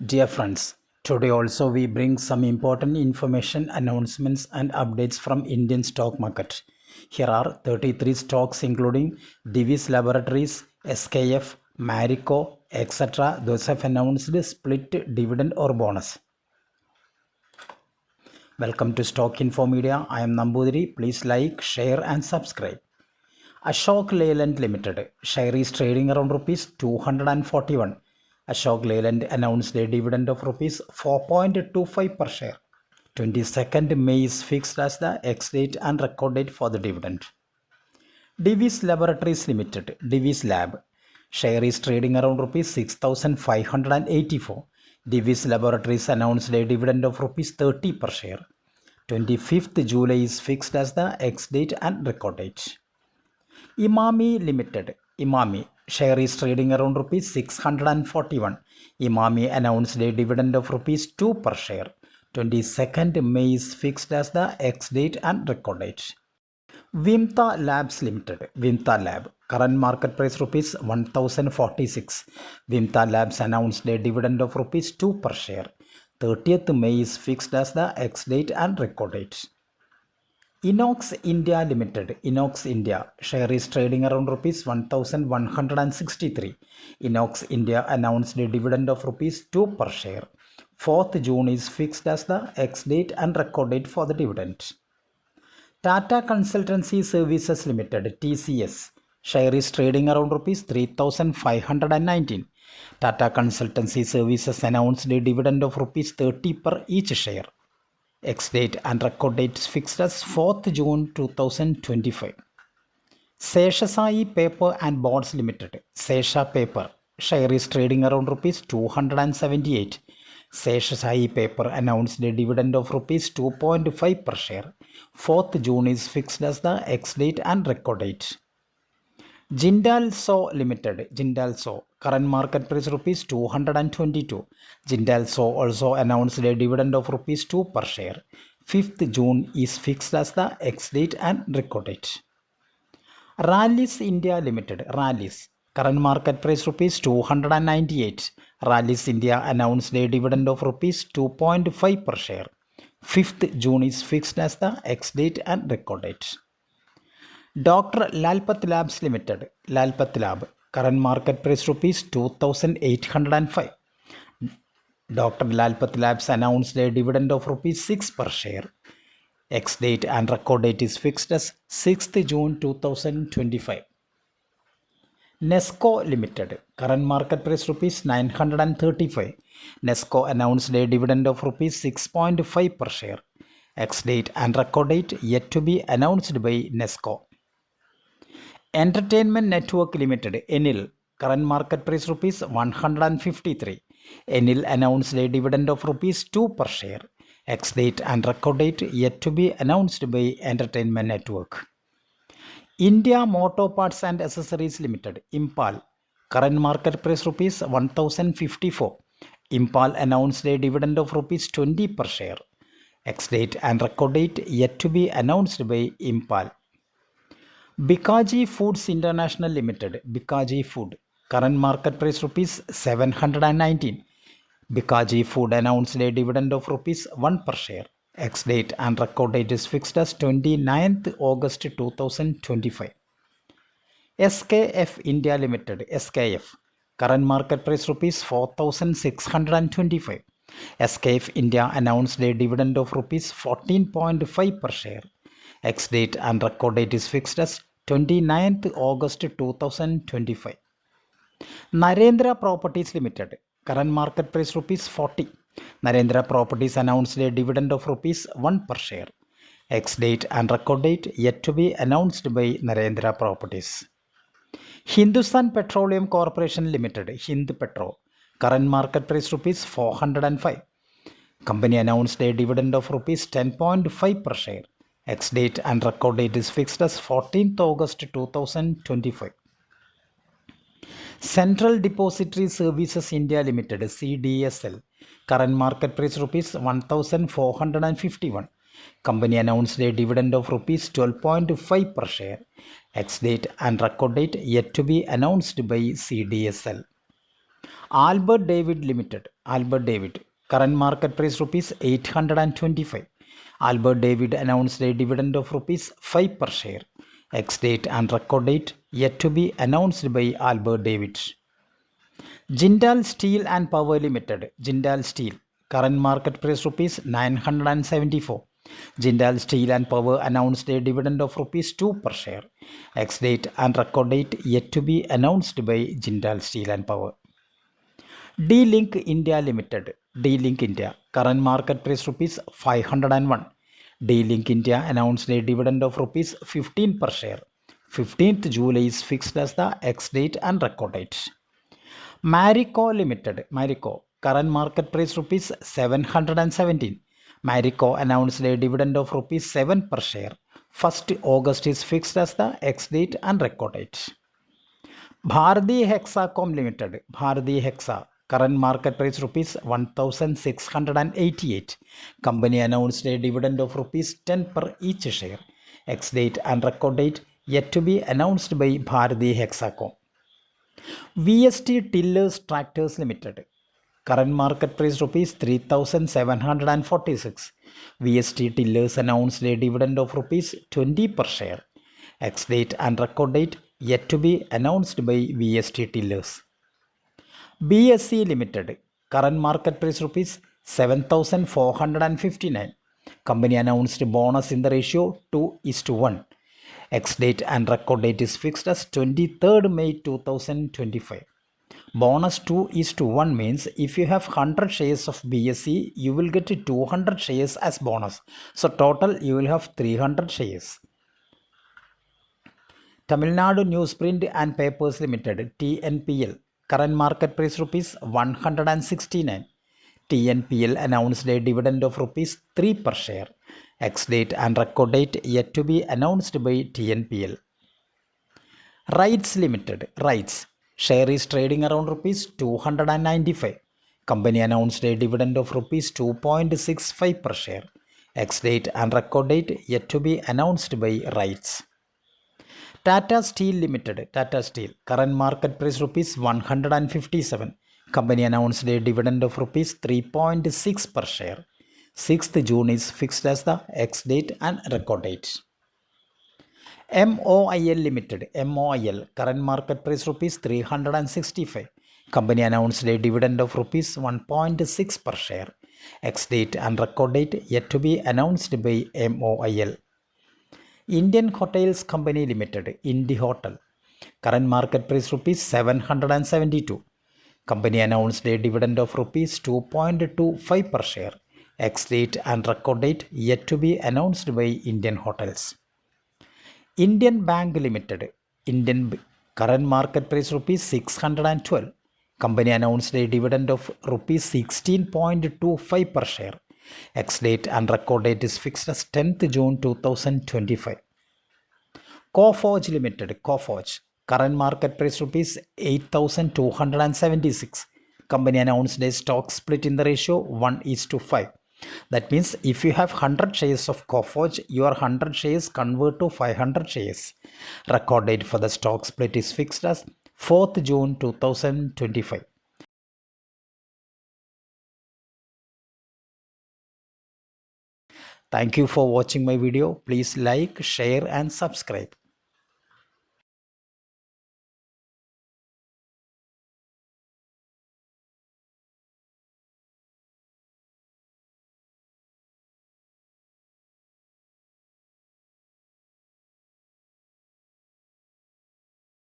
Dear friends, today also we bring some important information, announcements and updates from Indian stock market. Here are 33 stocks including Divis Laboratories, SKF, Marico, etc. Those have announced split dividend or bonus. Welcome to Stock Info Media. I am Nambudiri. Please like, share and subscribe. Ashok Leyland Limited share is trading around rupees 241. Ashok Leyland announced a dividend of rupees 4.25 per share. 22nd May is fixed as the ex-date and record date for the dividend. Divis Laboratories Limited, Divis Lab, share is trading around rupees 6,584. Divis Laboratories announced a dividend of rupees 30 per share. 25th July is fixed as the ex-date and record date. Imami Limited, Imami, share is trading around rupees 641. Imami announced a dividend of rupees 2 per share. 22nd May is fixed as the ex-date and record date. Vimta Labs Limited, Vimta Lab, current market price rupees 1046. Vimta Labs announced a dividend of rupees 2 per share. 30th May is fixed as the ex-date and record date. Inox India Limited, Inox India, share is trading around rupees 1163. Inox India announced a dividend of rupees 2 per share. 4th June is fixed as the ex-date and record date for the dividend. Tata Consultancy Services Limited, TCS, share is trading around rupees 3519. Tata Consultancy Services announced a dividend of rupees 30 per each share. Ex-date and record date is fixed as 4th June 2025. Seshasai Paper and Boards Limited, Sesha Paper, share is trading around rupees 278. Seshasai Paper announced a dividend of rupees 2.5 per share. 4th June is fixed as the ex-date and record date. Jindal Saw Limited, Jindal Saw, current market price rupees 222. Jindal Saw also announced a dividend of rupees 2 per share. 5th June is fixed as the ex-date and record date. Rallis India Limited, Rallis, current market price rupees 298. Rallis India announced a dividend of rupees 2.5 per share. 5th June is fixed as the ex-date and record date. Dr. Lalpath Labs Limited, Lalpath Lab, current market price rupees 2805. Dr. Lalpath Labs announced a dividend of rupees 6 per share. Ex-date and record date is fixed as 6th June 2025. Nesco Limited, current market price rupees 935. Nesco announced a dividend of rupees 6.5 per share. Ex-date and record date yet to be announced by Nesco. Entertainment Network Limited, Enil, current market price rupees 153. Enil announced a dividend of rupees 2 per share. Ex-date and record date yet to be announced by Entertainment Network. India Motor Parts and Accessories Limited, Impal, current market price rupees 1054. Impal announced a dividend of rupees 20 per share. Ex-date and record date yet to be announced by Impal. Bikaji Foods International Limited, Bikaji Food, current market price rupees 719. Bikaji Food announced a dividend of rupees 1 per share. Ex-date and record date is fixed as 29th August 2025. SKF India Limited, SKF, current market price rupees 4625. SKF India announced a dividend of rupees 14.5 per share. Ex-date and record date is fixed as 29th August 2025. Narendra Properties Limited, current market price rupees 40. Narendra Properties announced a dividend of rupees 1 per share. Ex-date and record date yet to be announced by Narendra Properties. Hindustan Petroleum Corporation Limited, Hind Petro, current market price rupees 405. Company announced a dividend of rupees 10.5 per share. Ex-date and record date is fixed as 14th August 2025. Central Depository Services India Limited, CDSL, current market price rupees 1451. Company announced a dividend of rupees 12.5 per share. Ex-date and record date yet to be announced by CDSL. Albert David Limited, Albert David, current market price rupees 825. Albert David announced a dividend of rupees 5 per share. Ex-date and record date yet to be announced by Albert David. Jindal Steel and Power Limited, Jindal Steel, current market price rupees 974. Jindal Steel and Power announced a dividend of rupees 2 per share. Ex-date and record date yet to be announced by Jindal Steel and Power. D-Link India Limited, D-Link India, current market price rupees 501. D-Link India announced a dividend of rupees 15 per share. 15th July is fixed as the ex-date and record date. Marico Limited, Marico, current market price rupees 717. Marico announced a dividend of rupees 7 per share. 1st August is fixed as the ex-date and record date. Bharati Hexacom Limited, Bharati Hexa, current market price rupees 1688. Company announced a dividend of rupees 10 per each share. Ex-date and record date yet to be announced by Bharati Hexacom. VST Tillers Tractors Limited, current market price rupees 3746. VST Tillers announced a dividend of rupees 20 per share. Ex-date and record date yet to be announced by VST Tillers. BSC Limited, current market price rupees 7459. Company announced bonus in the ratio 2:1. Ex-date and record date is fixed as 23rd May 2025. Bonus 2:1 means if you have 100 shares of BSC, you will get 200 shares as bonus. So total you will have 300 shares. Tamil Nadu Newsprint and Papers Limited, TNPL, current market price rupees 169. TNPL announced a dividend of rupees 3 per share. Ex-date and record date yet to be announced by TNPL. RITES Limited, RITES, share is trading around rupees 295. Company announced a dividend of rupees 2.65 per share. Ex-date and record date yet to be announced by RITES. Tata Steel Limited, Tata Steel, current market price rupees 157. Company announced a dividend of rupees 3.6 per share. 6th June is fixed as the ex-date and record date. MOIL Limited, MOIL, current market price rupees 365. Company announced a dividend of rupees 1.6 per share. Ex-date and record date yet to be announced by MOIL. Indian Hotels Company Limited, Indy Hotel, current market price rupees 772. Company announced a dividend of rupees 2.25 per share. Ex-date and record date yet to be announced by Indian Hotels. Indian Bank Limited, current market price rupees 612. Company announced a dividend of rupees 16.25 per share. Ex-date and record date is fixed as 10th June 2025. Coforge Limited, Coforge, current market price rupees 8,276. Company announced a stock split in the ratio 1:5. That means if you have 100 shares of Coforge, your 100 shares convert to 500 shares. Record date for the stock split is fixed as 4th June 2025. Thank you for watching my video. Please like, share and subscribe.